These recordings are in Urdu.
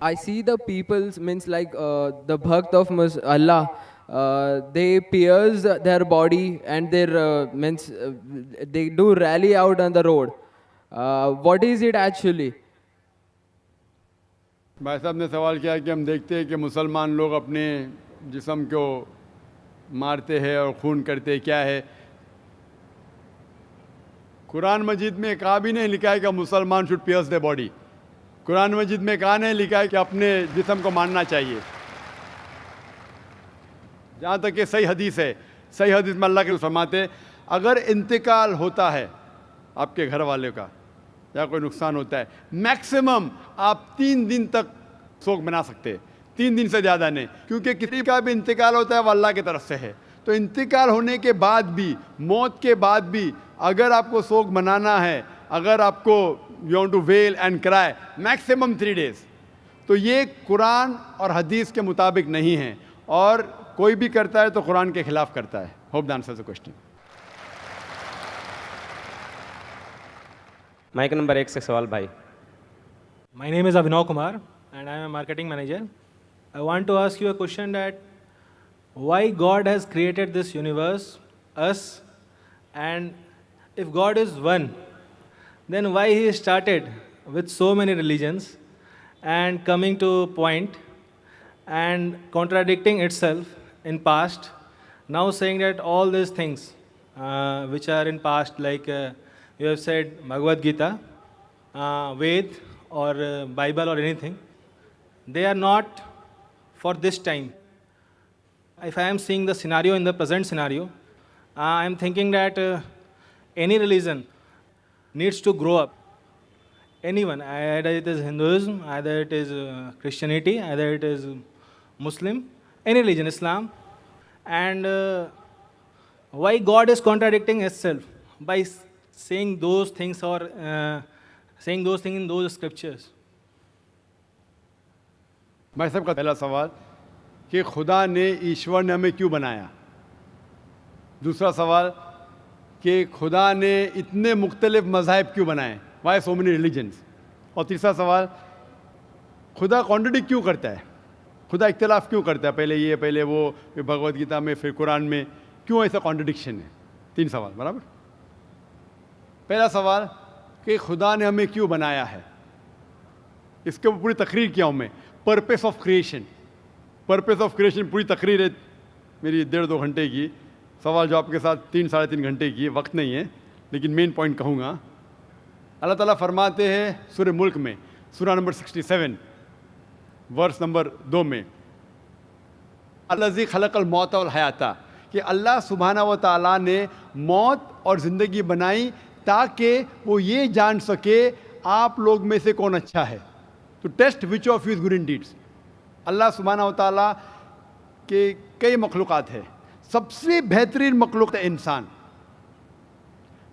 I see the people's means like the bhakt of Allah. They pierce their body and their means they do rally out on the road. What is it actually? بھائی صاحب نے سوال کیا کہ ہم دیکھتے ہیں کہ مسلمان لوگ اپنے جسم کو مارتے ہیں اور خون کرتے ہیں، کیا ہے؟ قرآن مجید میں کہا بھی نہیں لکھا ہے کہ مسلمان شوڈ پیئرس دی باڈی. قرآن مجید میں کہا نہیں لکھا ہے کہ اپنے جسم کو مارنا چاہیے. جہاں تک کہ صحیح حدیث ہے، صحیح حدیث میں اللہ کے رسول فرماتے ہیں اگر انتقال ہوتا ہے آپ کے گھر والے کا یا کوئی نقصان ہوتا ہے، میکسیمم آپ 3 دن تک سوگ منا سکتے ہیں، 3 دن سے زیادہ نہیں، کیونکہ کسی کا بھی انتقال ہوتا ہے وہ اللہ کی طرف سے ہے. تو انتقال ہونے کے بعد بھی، موت کے بعد بھی اگر آپ کو سوگ منانا ہے، اگر آپ کو you want to well and کرائے، میکسیمم 3 days. تو یہ قرآن اور حدیث کے مطابق نہیں ہے، اور کوئی بھی کرتا ہے تو قرآن کے خلاف کرتا ہے. Hope the answers the question. Mic number 1 سے سوال بھائی. My name is Abhinav Kumar and I am a marketing manager. I want to ask you a question that why God has created this universe, us, and if God is one, then why He started with so many religions and coming to a point and contradicting itself in past, now saying that all these things which are in past, like you have said Bhagavad Gita, Ved or Bible or anything, they are not for this time. If I am seeing the scenario in the present scenario, I am thinking that any religion needs to grow up. Anyone, either it is Hinduism, either it is Christianity, either it is Muslim, any religion, Islam, and why God is contradicting itself by saying those things or saying those things in those scriptures. بھائی صاحب کا پہلا سوال کہ خدا نے، ایشور نے ہمیں کیوں بنایا. دوسرا سوال کہ خدا نے اتنے مختلف مذاہب کیوں بنائے، وائی سو مینی ریلیجنس. اور تیسرا سوال خدا کانٹرڈکٹ کیوں کرتا ہے، خدا اختلاف کیوں کرتا ہے، پہلے یہ پہلے وہ، پھر بھگوت گیتا میں، پھر قرآن میں، کیوں ایسا کانٹرڈکشن ہے. 3 سوال برابر. پہلا سوال کہ خدا نے ہمیں کیوں بنایا ہے، اس کے پوری تقریر کیا ہوں میں. Purpose of creation, purpose of creation پوری تقریر ہے میری 1.5-2 گھنٹے کی. سوال جواب کے ساتھ 3-3.5 گھنٹے کی، وقت نہیں ہے، لیکن مین پوائنٹ کہوں گا. اللہ تعالیٰ فرماتے ہیں سورہ ملک میں، سورہ نمبر 67 ورس نمبر 2 میں، الذی خلق الموت والحیات، کہ اللہ سبحانہ و تعالیٰ نے موت اور زندگی بنائی تاکہ وہ یہ جان سکے آپ لوگ میں سے کون اچھا ہے. تو test which of you is good in deeds. اللہ سبحانہ و تعالیٰ کے کئی مخلوقات ہیں، سب سے بہترین مخلوق ہے انسان.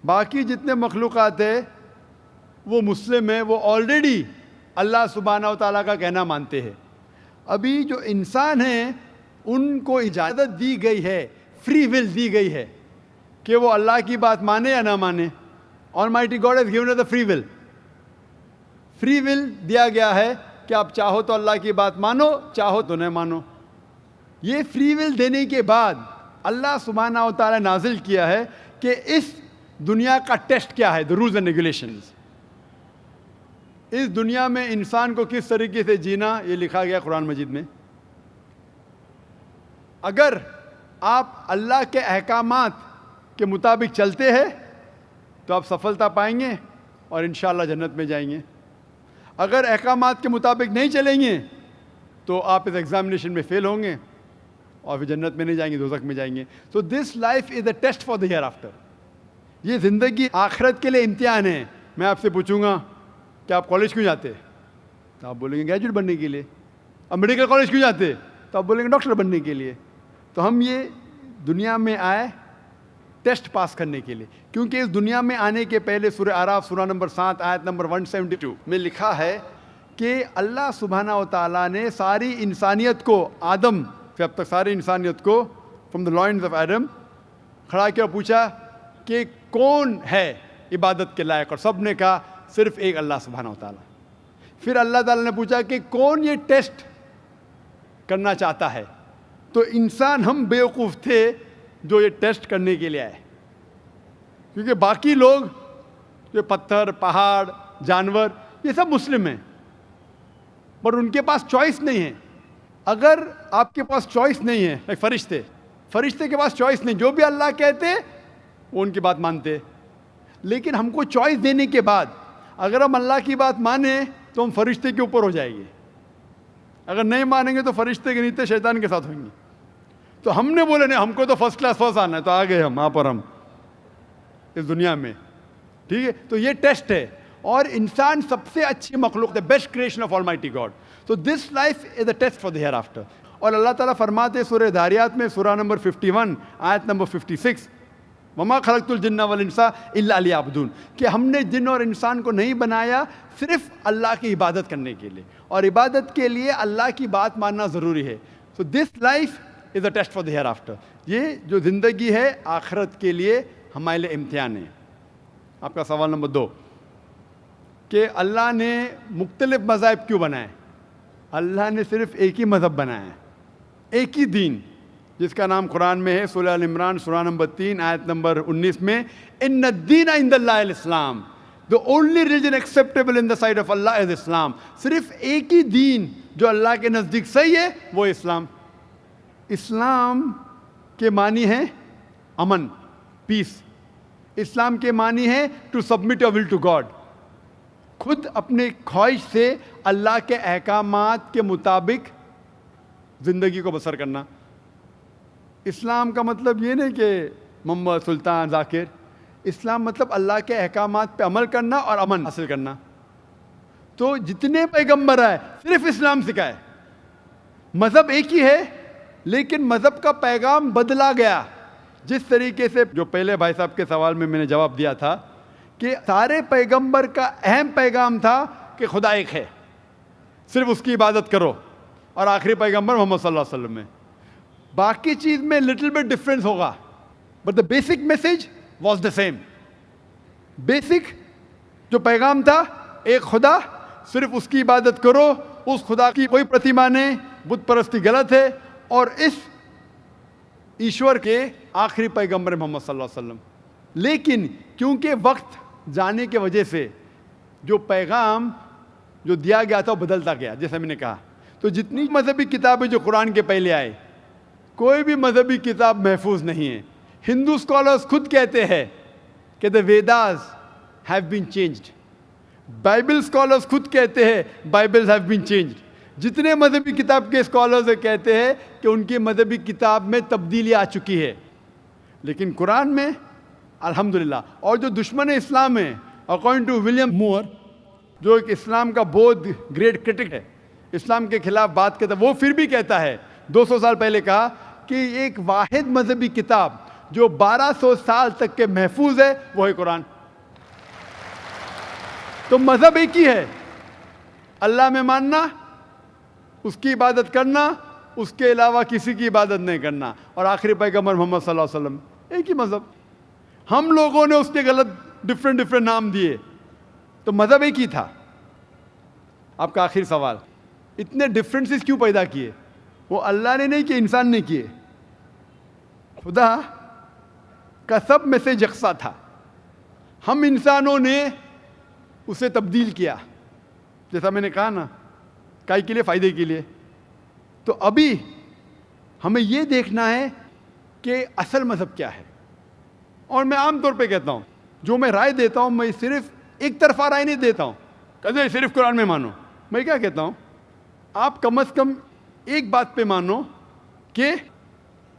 باقی جتنے مخلوقات ہیں وہ مسلم ہیں، وہ آلریڈی اللہ سبحانہ و تعالیٰ کا کہنا مانتے ہیں. ابھی جو انسان ہیں ان کو اجازت دی گئی ہے، فری ول دی گئی ہے کہ وہ اللہ کی بات مانے یا نہ مانے. Almighty God has given us the free will. Free will دیا گیا ہے کہ آپ چاہو تو اللہ کی بات مانو، چاہو تو نہ مانو. یہ فری ول دینے کے بعد اللہ سبحانہ و تعالیٰ نازل کیا ہے کہ اس دنیا کا ٹیسٹ کیا ہے، the rules and regulations. اس دنیا میں انسان کو کس طریقے سے جینا، یہ لکھا گیا قرآن مجید میں. اگر آپ اللہ کے احکامات کے مطابق چلتے ہیں تو آپ سفلتا پائیں گے اور انشاءاللہ جنت میں جائیں گے. اگر احکامات کے مطابق نہیں چلیں گے تو آپ اس ایگزامینیشن میں فیل ہوں گے اور پھر جنت میں نہیں جائیں گے، دوزخ میں جائیں گے. So this life is a test for the hereafter. یہ زندگی آخرت کے لیے امتحان ہے. میں آپ سے پوچھوں گا کہ آپ کالج کیوں جاتے، تو آپ بولیں گے گریجویٹ بننے کے لیے. اب میڈیکل کالج کیوں جاتے، تو آپ بولیں گے ڈاکٹر بننے کے لیے. تو ہم یہ دنیا میں آئے ٹیسٹ پاس کرنے کے لیے، کیونکہ اس دنیا میں آنے کے پہلے سورہ اعراف سورہ نمبر 7 آیت نمبر 172 میں لکھا ہے کہ اللہ سبحانہ و تعالیٰ نے ساری انسانیت کو، آدم سے اب تک ساری انسانیت کو from the lines of Adam کھڑا کیا، پوچھا کہ کون ہے عبادت کے لائق، اور سب نے کہا صرف ایک اللہ سبحانہ و تعالیٰ. پھر اللہ تعالیٰ نے پوچھا کہ کون یہ ٹیسٹ کرنا چاہتا ہے؟ تو انسان ہم بیوقوف تھے جو یہ ٹیسٹ کرنے کے لیے آئے، کیونکہ باقی لوگ جو پتھر، پہاڑ، جانور یہ سب مسلم ہیں، پر ان کے پاس چوائس نہیں ہے. اگر آپ کے پاس چوائس نہیں ہے، فرشتے کے پاس چوائس نہیں، جو بھی اللہ کہتے وہ ان کی بات مانتے. لیکن ہم کو چوائس دینے کے بعد اگر ہم اللہ کی بات مانیں تو ہم فرشتے کے اوپر ہو جائیں گے، اگر نہیں مانیں گے تو فرشتے کے نیچے شیطان کے ساتھ ہوئیں گے. تو ہم نے بولے نہیں، ہم کو تو فرسٹ کلاس فرسٹ آنا ہے، تو آ گئے ہم وہاں پر، ہم اس دنیا میں. ٹھیک ہے، تو یہ ٹیسٹ ہے. اور انسان سب سے اچھی مخلوق ہے، best creation of Almighty God. So this life is a test for the hereafter. اور اللہ تعالیٰ فرماتے سورہ داریات میں، سورہ نمبر 51 آیت نمبر 56، وما خلقت الجن والانس الا لیعبدون، کہ ہم نے جن اور انسان کو نہیں بنایا صرف اللہ کی عبادت کرنے کے لیے، اور عبادت کے لیے اللہ کی بات ماننا ضروری ہے. So this life is a test for the hereafter. یہ جو زندگی ہے آخرت کے لیے ہمارے لیے امتحان ہے. آپ کا سوال نمبر 2 کہ اللہ نے مختلف مذاہب کیوں بنائے؟ اللہ نے صرف ایک ہی مذہب بنایا ہے، ایک ہی دین، جس کا نام قرآن میں ہے، سورہ عمران سورہ نمبر 3 آیت نمبر 19 میں، ان الدین عند اللہ الاسلام، the only religion acceptable in the sight of Allah is Islam. صرف ایک ہی دین جو اللہ کے نزدیک صحیح ہے وہ اسلام. اسلام کے معنی ہے امن، پیس. اسلام کے معنی ہے to submit your will to God, خود اپنے خواہش سے اللہ کے احکامات کے مطابق زندگی کو بسر کرنا. اسلام کا مطلب یہ نہیں کہ محمد سلطان ذاکر، اسلام مطلب اللہ کے احکامات پہ عمل کرنا اور امن حاصل کرنا. تو جتنے پیغمبر آئے صرف اسلام سکھائے. مذہب ایک ہی ہے لیکن مذہب کا پیغام بدلا گیا. جس طریقے سے جو پہلے بھائی صاحب کے سوال میں نے جواب دیا تھا کہ سارے پیغمبر کا اہم پیغام تھا کہ خدا ایک ہے، صرف اس کی عبادت کرو، اور آخری پیغمبر محمد صلی اللہ علیہ وسلم میں باقی چیز میں لٹل بٹ ڈفرینس ہوگا، but the basic message was the same. Basic جو پیغام تھا ایک خدا، صرف اس کی عبادت کرو، اس خدا کی کوئی پرتیما نہیں، بت پرستی غلط ہے، اور اس ایشور کے آخری پیغمبر محمد صلی اللہ علیہ وسلم. لیکن کیونکہ وقت جانے کی وجہ سے جو پیغام جو دیا گیا تھا وہ بدلتا گیا، جیسا میں نے کہا. تو جتنی مذہبی کتابیں جو قرآن کے پہلے آئے، کوئی بھی مذہبی کتاب محفوظ نہیں ہے. ہندو اسکالرس خود کہتے ہیں کہ the Vedas have been changed. Bible scholars خود کہتے ہیں بائبل ہیو بین چینجڈ. جتنے مذہبی کتاب کے اسکالرز کہتے ہیں کہ ان کی مذہبی کتاب میں تبدیلی آ چکی ہے. لیکن قرآن میں الحمدللہ. اور جو دشمن اسلام ہیں، اکارڈنگ ٹو ولیم مور، جو ایک اسلام کا بہت گریٹ کرٹک ہے، اسلام کے خلاف بات کرتا ہے، وہ پھر بھی کہتا ہے 200 سال پہلے کہا کہ ایک واحد مذہبی کتاب جو 1200 سال تک کے محفوظ ہے وہ ہے قرآن. تو مذہب ایک ہی ہے، اللہ میں ماننا، اس کی عبادت کرنا، اس کے علاوہ کسی کی عبادت نہیں کرنا، اور آخری پیغمبر محمد صلی اللہ علیہ وسلم. ایک ہی مذہب. ہم لوگوں نے اس کے غلط ڈفرینٹ نام دیے، تو مذہب ایک ہی تھا. آپ کا آخری سوال، اتنے ڈفرینسز کیوں پیدا کیے؟ وہ اللہ نے نہیں کیے، انسان نے کیے. خدا کا سب میں سے یکساں تھا، ہم انسانوں نے اسے تبدیل کیا. جیسا میں نے کہا نا، کائی کے لیے؟ فائدے کے لیے. تو ابھی ہمیں یہ دیکھنا ہے کہ اصل مذہب کیا ہے. اور میں عام طور پہ کہتا ہوں، جو میں رائے دیتا ہوں، میں صرف ایک طرفہ رائے نہیں دیتا ہوں کہ صرف قرآن میں مانو. میں کیا کہتا ہوں، آپ کم از کم ایک بات پہ مانو کہ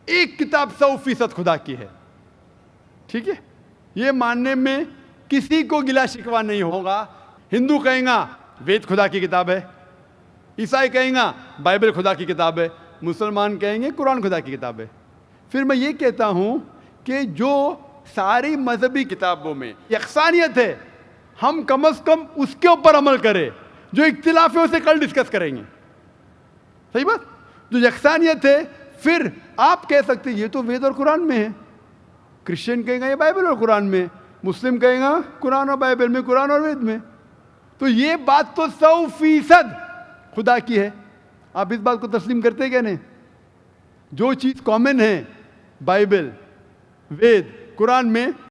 ایک کتاب 100% خدا کی ہے. ٹھیک ہے؟ یہ ماننے میں کسی کو گلا شکوا نہیں ہوگا. ہندو کہیں گا وید خدا کی کتاب ہے، عیسائی کہیں گا بائبل خدا کی کتاب ہے، مسلمان کہیں گے قرآن خدا کی کتاب ہے. پھر میں یہ کہتا ہوں کہ جو ساری مذہبی کتابوں میں یکسانیت ہے، ہم کم از کم اس کے اوپر عمل کریں. جو اختلاف ہے اسے کل ڈسکس کریں گے. صحیح بات؟ جو یکسانیت ہے، پھر آپ کہہ سکتے یہ تو وید اور قرآن میں ہے. کرسچن کہیں گا یہ بائبل اور قرآن میں، مسلم کہیں گا قرآن اور بائبل میں، قرآن اور وید میں. تو یہ بات تو 100% خدا کی ہے. آپ اس بات کو تسلیم کرتے ہیں کیا نہیں؟ جو چیز کامن ہے بائبل، وید، قرآن میں